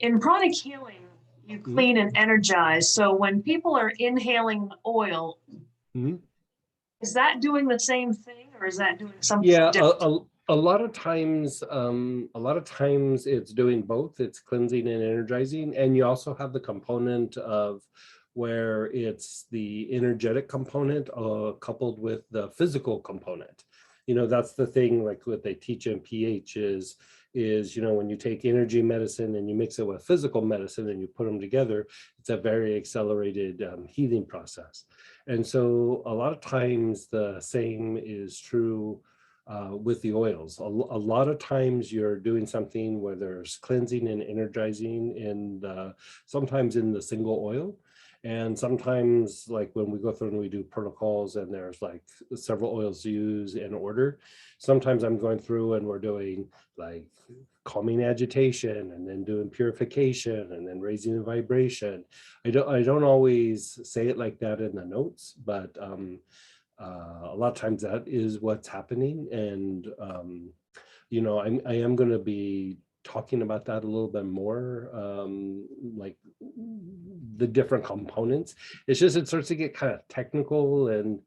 In pranic healing, you clean and energize. So when people are inhaling oil, is that doing the same thing, or is that doing something different? A lot of times it's doing both. It's cleansing and energizing, and you also have the component of where it's the energetic component coupled with the physical component. You know, that's the thing, like what they teach in pH is, you know, when you take energy medicine and you mix it with physical medicine and you put them together, it's a very accelerated healing process. And so a lot of times the same is true with the oils. A lot of times you're doing something where there's cleansing and energizing sometimes in the single oil. And sometimes, like when we go through and we do protocols and there's like several oils to use in order, sometimes I'm going through and we're doing like calming agitation and then doing purification and then raising the vibration. I don't always say it like that in the notes, but a lot of times that is what's happening. And you know, I am going to be talking about that a little bit more, like the different components. It's just, it starts to get kind of technical, and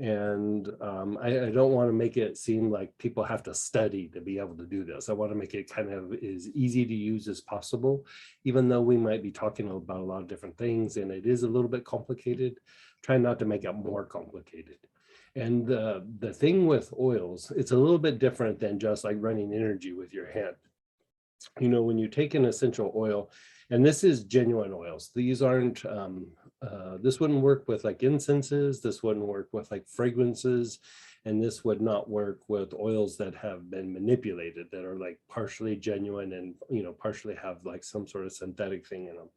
I don't want to make it seem like people have to study to be able to do this. I want to make it kind of as easy to use as possible, even though we might be talking about a lot of different things and it is a little bit complicated. Try not to make it more complicated. And the thing with oils, it's a little bit different than just like running energy with your hand. You know, when you take an essential oil, and this is genuine oils, these aren't, this wouldn't work with like incenses, this wouldn't work with like fragrances, and this would not work with oils that have been manipulated, that are like partially genuine and, you know, partially have like some sort of synthetic thing in them.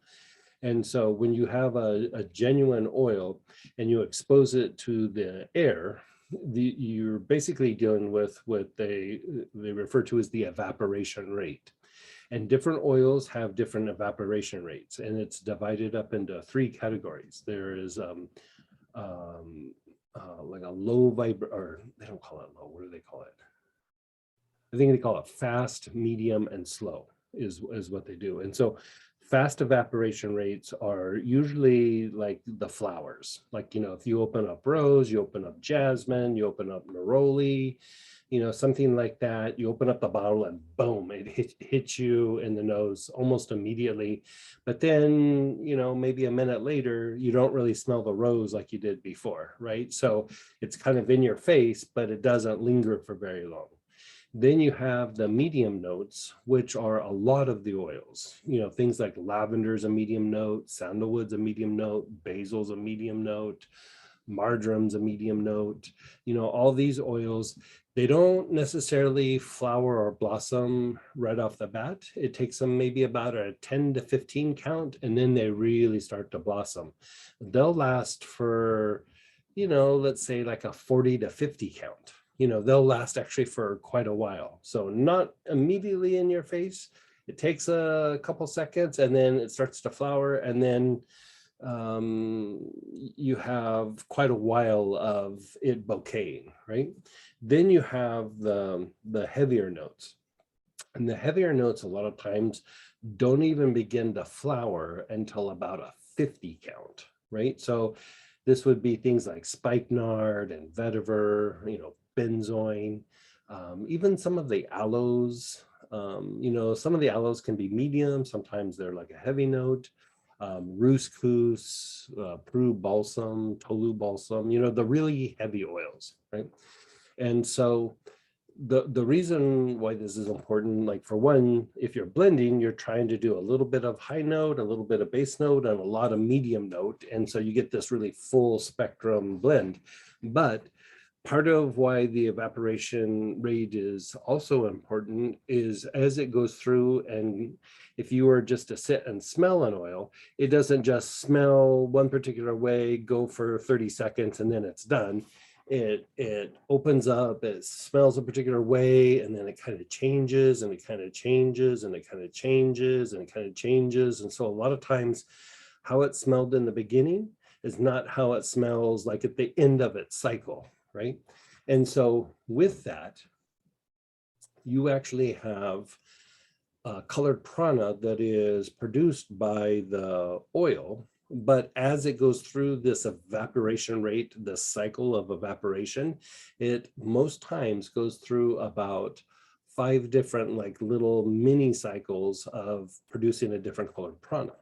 And so when you have a genuine oil and you expose it to the air, you're basically dealing with what they refer to as the evaporation rate. And different oils have different evaporation rates, and it's divided up into 3 categories. There is like a low or they don't call it low. What do they call it? I think they call it fast, medium, and slow is what they do. And so fast evaporation rates are usually like the flowers. Like, you know, if you open up rose, you open up jasmine, you open up neroli, you know, something like that. You open up the bottle and boom, it hits you in the nose almost immediately. But then, you know, maybe a minute later, you don't really smell the rose like you did before, right? So it's kind of in your face, but it doesn't linger for very long. Then you have the medium notes, which are a lot of the oils. You know, things like lavender's a medium note, sandalwood's a medium note, basil's a medium note, marjorum's a medium note. You know, all these oils, they don't necessarily flower or blossom right off the bat. It takes them maybe about a 10 to 15 count, and then they really start to blossom. They'll last for, you know, let's say like a 40 to 50 count. You know, they'll last actually for quite a while. So not immediately in your face. It takes a couple seconds and then it starts to flower, and then you have quite a while of it bouqueting, right? Then you have the heavier notes. And the heavier notes a lot of times don't even begin to flower until about a 50 count, right? So this would be things like spikenard and vetiver, you know, benzoin, even some of the aloes. You know, some of the aloes can be medium, sometimes they're like a heavy note. Ruscus, Peru balsam, Tolu balsam, you know, the really heavy oils, right? And so the reason why this is important, like for one, if you're blending, you're trying to do a little bit of high note, a little bit of base note, and a lot of medium note. And so you get this really full spectrum blend. But part of why the evaporation rate is also important is as it goes through, and if you were just to sit and smell an oil, it doesn't just smell one particular way, go for 30 seconds, and then it's done. It opens up, it smells a particular way, and then it kind of changes, and it kind of changes, and it kind of changes, and it kind of changes. And so a lot of times how it smelled in the beginning is not how it smells like at the end of its cycle, right? And so with that, you actually have colored prana that is produced by the oil, but as it goes through this evaporation rate, the cycle of evaporation, it most times goes through about 5 different like little mini cycles of producing a different colored prana.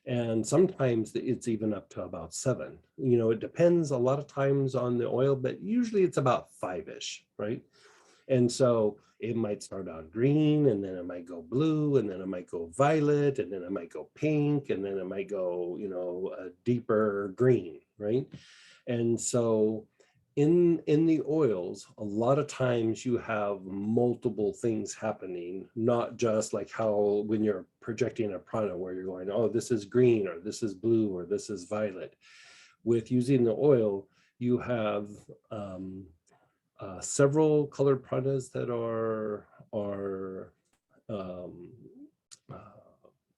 And sometimes it's even up to about 7. It depends a lot of times on the oil, but usually it's about 5-ish, right? And so it might start out green, and then it might go blue, and then it might go violet, and then it might go pink, and then it might go, a deeper green, right? And so in the oils, a lot of times you have multiple things happening, not just like how when you're projecting a prana where you're going, oh, this is green, or this is blue, or this is violet. With using the oil, you have several colored pranas that are um,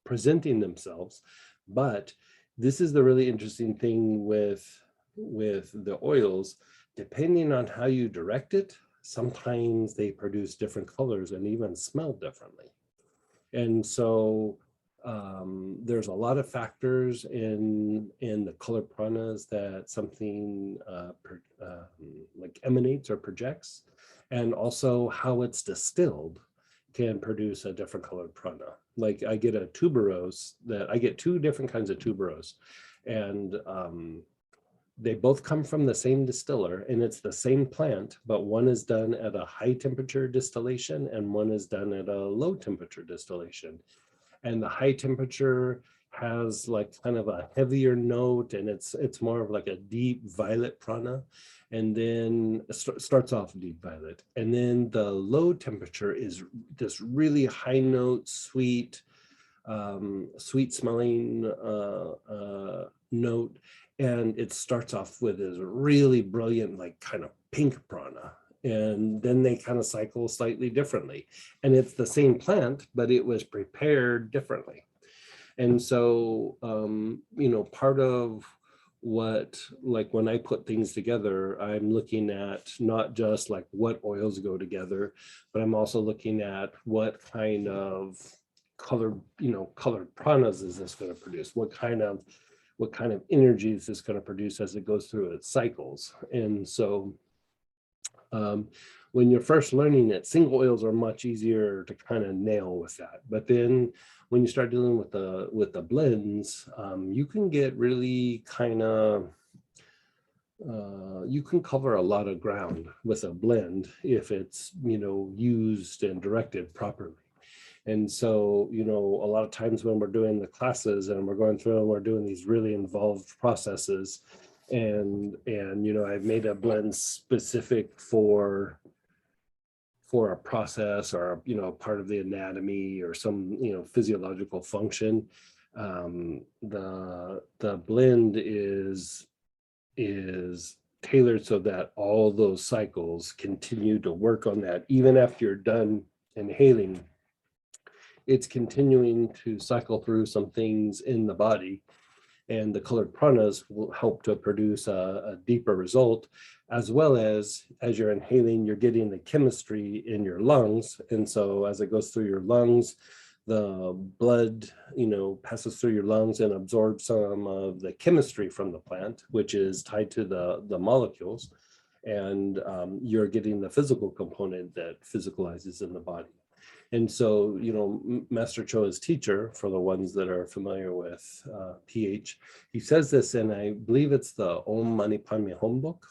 presenting themselves, but this is the really interesting thing with the oils. Depending on how you direct it, sometimes they produce different colors and even smell differently. And so there's a lot of factors in the color pranas that something like emanates or projects, and also how it's distilled can produce a different colored prana. Like I get a tuberose I get 2 different kinds of tuberose, and they both come from the same distiller, and it's the same plant, but one is done at a high temperature distillation and one is done at a low temperature distillation. And the high temperature has like kind of a heavier note, and it's more of like a deep violet prana, and then starts off deep violet. And then the low temperature is this really high note, sweet smelling note, and it starts off with this really brilliant like kind of pink prana, and then they kind of cycle slightly differently, and it's the same plant but it was prepared differently. And so part of what, like when I put things together, I'm looking at not just like what oils go together, but I'm also looking at what kind of colored pranas is this going to produce, what kind of energy is this going to produce as it goes through its cycles. And so when you're first learning it, single oils are much easier to kind of nail with that. But then when you start dealing with the blends, you can get really kind of you can cover a lot of ground with a blend if it's used and directed properly. And so, a lot of times when we're doing the classes and we're going through and we're doing these really involved processes, and I've made a blend specific for a process or part of the anatomy or some physiological function. The blend is tailored so that all those cycles continue to work on that even after you're done inhaling. It's continuing to cycle through some things in the body, and the colored pranas will help to produce a deeper result, as well as you're inhaling, you're getting the chemistry in your lungs. And so as it goes through your lungs, the blood, passes through your lungs and absorbs some of the chemistry from the plant, which is tied to the molecules. And you're getting the physical component that physicalizes in the body. And so, Master Choa's teacher, for the ones that are familiar with pH, he says this, and I believe it's the Om Mani Padme Hum book,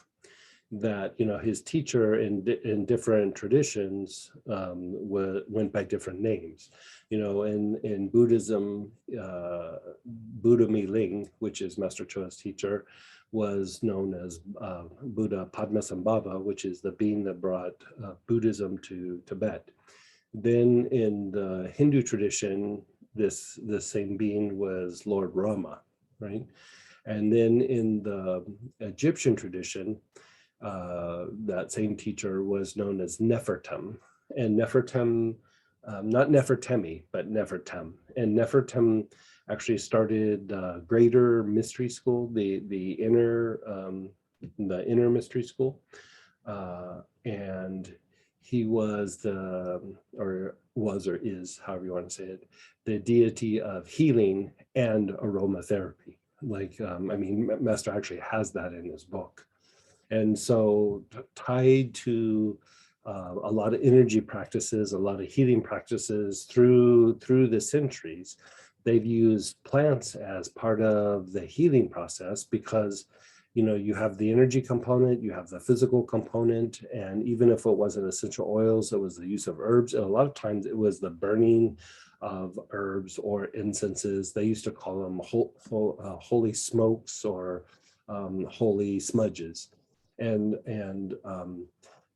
that, his teacher in different traditions went by different names. In Buddhism, Buddha Mi Ling, which is Master Choa's teacher, was known as Buddha Padmasambhava, which is the being that brought Buddhism to Tibet. Then in the Hindu tradition, this same being was Lord Rama, right? And then in the Egyptian tradition, that same teacher was known as Nefertem. And Nefertem, not Nefertemi, but Nefertem. And Nefertem actually started Greater Mystery School, the inner mystery school, and he was or is, however you want to say it, the deity of healing and aromatherapy. Like, I mean, Master actually has that in his book. And so tied to a lot of energy practices, a lot of healing practices through the centuries, they've used plants as part of the healing process because, you know, you have the energy component, you have the physical component, and even if it wasn't essential oils, it was the use of herbs. And a lot of times it was the burning of herbs or incenses. They used to call them holy smokes or holy smudges. And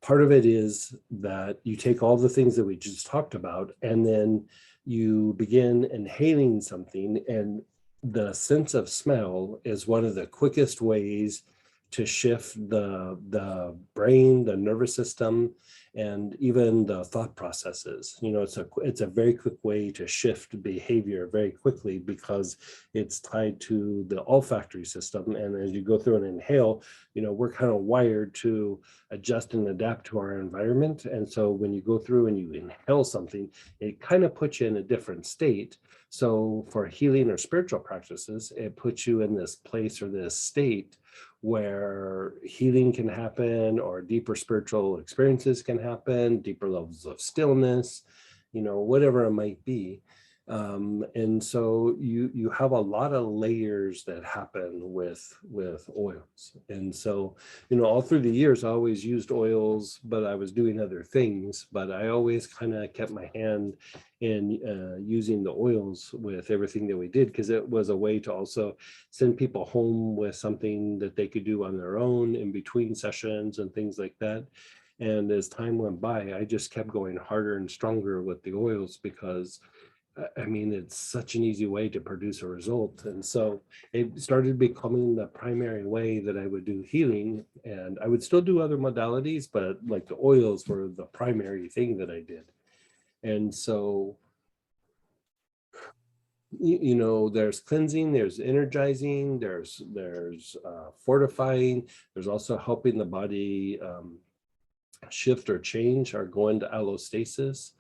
part of it is that you take all the things that we just talked about, and then you begin inhaling something, and the sense of smell is one of the quickest ways to shift the brain, the nervous system, and even the thought processes. You know, it's a very quick way to shift behavior very quickly because it's tied to the olfactory system. And as you go through and inhale, you know, we're kind of wired to adjust and adapt to our environment. And so when you go through and you inhale something, it kind of puts you in a different state. So for healing or spiritual practices, it puts you in this place or this state where healing can happen, or deeper spiritual experiences can happen, deeper levels of stillness, you know, whatever it might be. And so you have a lot of layers that happen with oils. And so, you know, all through the years, I always used oils, but I was doing other things, but I always kind of kept my hand in using the oils with everything that we did, because it was a way to also send people home with something that they could do on their own in between sessions and things like that. And as time went by, I just kept going harder and stronger with the oils because I mean, it's such an easy way to produce a result. And so it started becoming the primary way that I would do healing. And I would still do other modalities, but like the oils were the primary thing that I did. And so, you know, there's cleansing, there's energizing, there's fortifying, there's also helping the body shift or change or go into allostasis.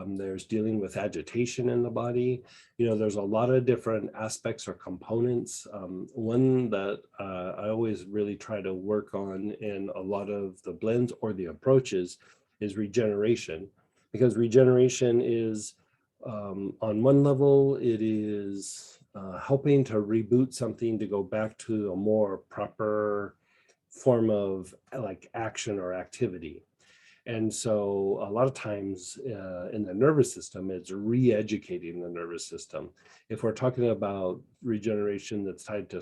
There's dealing with agitation in the body. You know, there's a lot of different aspects or components. One that I always really try to work on in a lot of the blends or the approaches is regeneration, because regeneration is, on one level, it is helping to reboot something to go back to a more proper form of like action or activity. And so a lot of times in the nervous system, it's re-educating the nervous system. If we're talking about regeneration that's tied to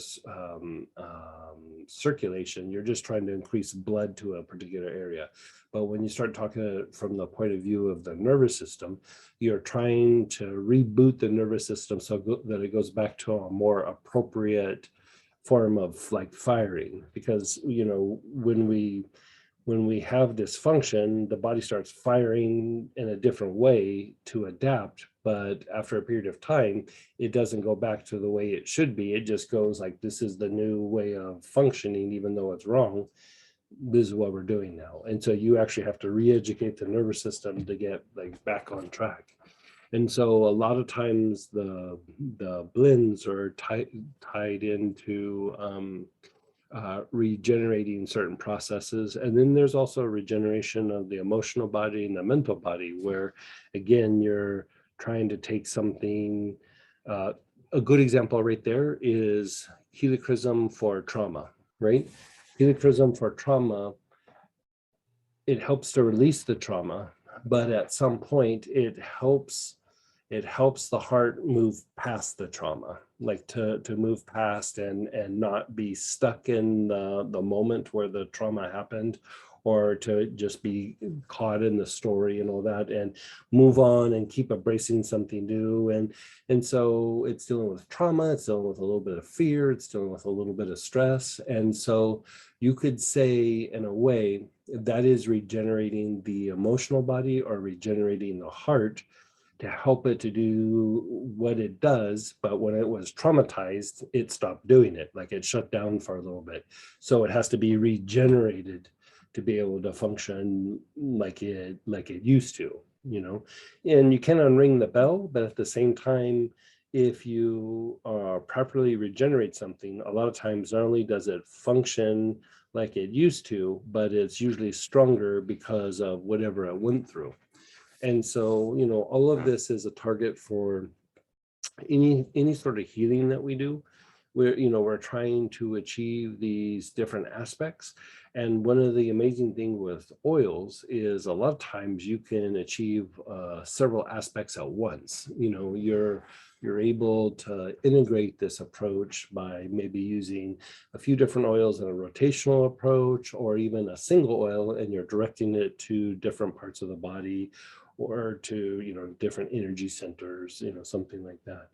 circulation, you're just trying to increase blood to a particular area. But when you start talking from the point of view of the nervous system, you're trying to reboot the nervous system so that it goes back to a more appropriate form of like firing. Because, you know, when we have dysfunction, the body starts firing in a different way to adapt. But after a period of time, it doesn't go back to the way it should be. It just goes like, this is the new way of functioning, even though it's wrong. This is what we're doing now. And so you actually have to re-educate the nervous system to get like back on track. And so a lot of times the blends are tied into regenerating certain processes. And then there's also regeneration of the emotional body and the mental body, where again, you're trying to take something, a good example right there is helichrysum for trauma, right? Helichrysum for trauma, it helps to release the trauma, but at some point it helps the heart move past the trauma, like to move past and not be stuck in the moment where the trauma happened, or to just be caught in the story and all that and move on and keep embracing something new. And so it's dealing with trauma, it's dealing with a little bit of fear, it's dealing with a little bit of stress. And so you could say in a way that is regenerating the emotional body or regenerating the heart to help it to do what it does. But when it was traumatized, it stopped doing it, like it shut down for a little bit. So it has to be regenerated to be able to function like it used to, you know. And you can unring the bell, but at the same time, if you properly regenerate something, a lot of times not only does it function like it used to, but it's usually stronger because of whatever it went through. And so, you know, all of this is a target for any sort of healing that we do. We're trying to achieve these different aspects. And one of the amazing things with oils is a lot of times you can achieve several aspects at once. You know, you're able to integrate this approach by maybe using a few different oils in a rotational approach, or even a single oil, and you're directing it to different parts of the body, or to, you know, different energy centers, you know, something like that.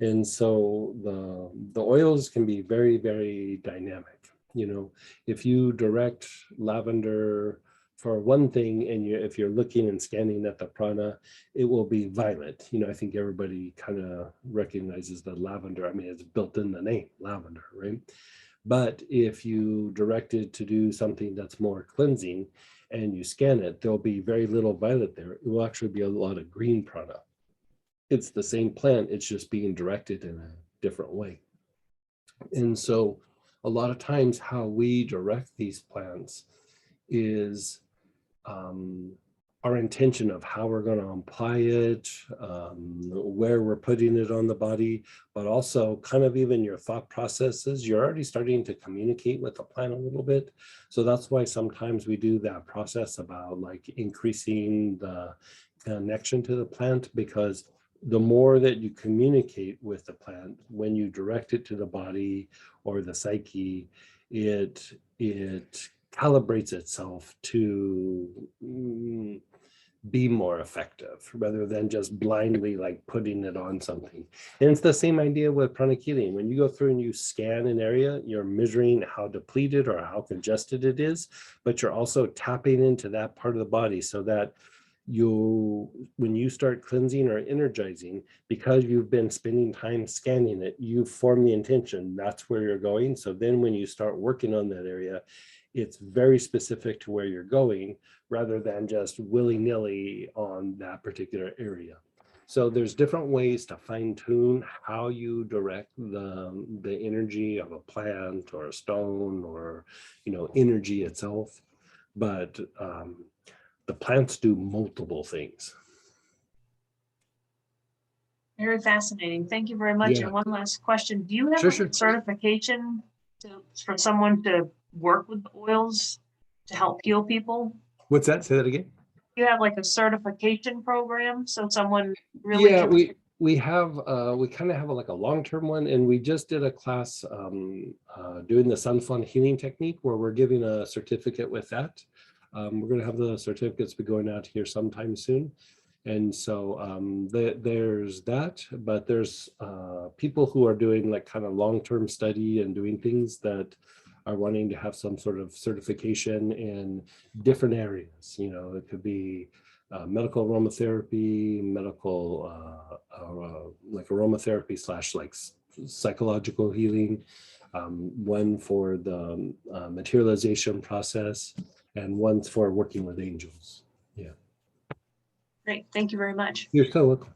And so the oils can be very, very dynamic. You know, if you direct lavender for one thing, and if you're looking and scanning at the prana, it will be violet. You know, I think everybody kind of recognizes the lavender. I mean, it's built in the name, lavender, right? But if you direct it to do something that's more cleansing and you scan it, there'll be very little violet there. It will actually be a lot of green prana. It's the same plant, it's just being directed in a different way. And so a lot of times how we direct these plants is our intention of how we're going to apply it, where we're putting it on the body, but also kind of even your thought processes. You're already starting to communicate with the plant a little bit. So that's why sometimes we do that process about like increasing the connection to the plant, because the more that you communicate with the plant, when you direct it to the body or the psyche, it calibrates itself to be more effective rather than just blindly like putting it on something. And it's the same idea with pranic healing. When you go through and you scan an area, you're measuring how depleted or how congested it is, but you're also tapping into that part of the body so that when you start cleansing or energizing, because you've been spending time scanning it, you form the intention that's where you're going. So then when you start working on that area, it's very specific to where you're going rather than just willy-nilly on that particular area. So there's different ways to fine-tune how you direct the energy of a plant or a stone or, you know, energy itself. But the plants do multiple things. Very fascinating. Thank you very much. Yeah. And one last question. Do you have Sure. a certification for someone to work with oils to help heal people? What's that? Say that again. You have like a certification program, so someone really we have we kind of have like a long-term one, and we just did a class doing the Sun Fun healing technique where we're giving a certificate with that. We're going to have the certificates be going out here sometime soon. And so there's that, but there's people who are doing like kind of long-term study and doing things that are wanting to have some sort of certification in different areas. You know, it could be medical aromatherapy, medical like aromatherapy / like psychological healing, one for the materialization process, and one's for working with angels. Yeah. Great. Thank you very much. You're so welcome.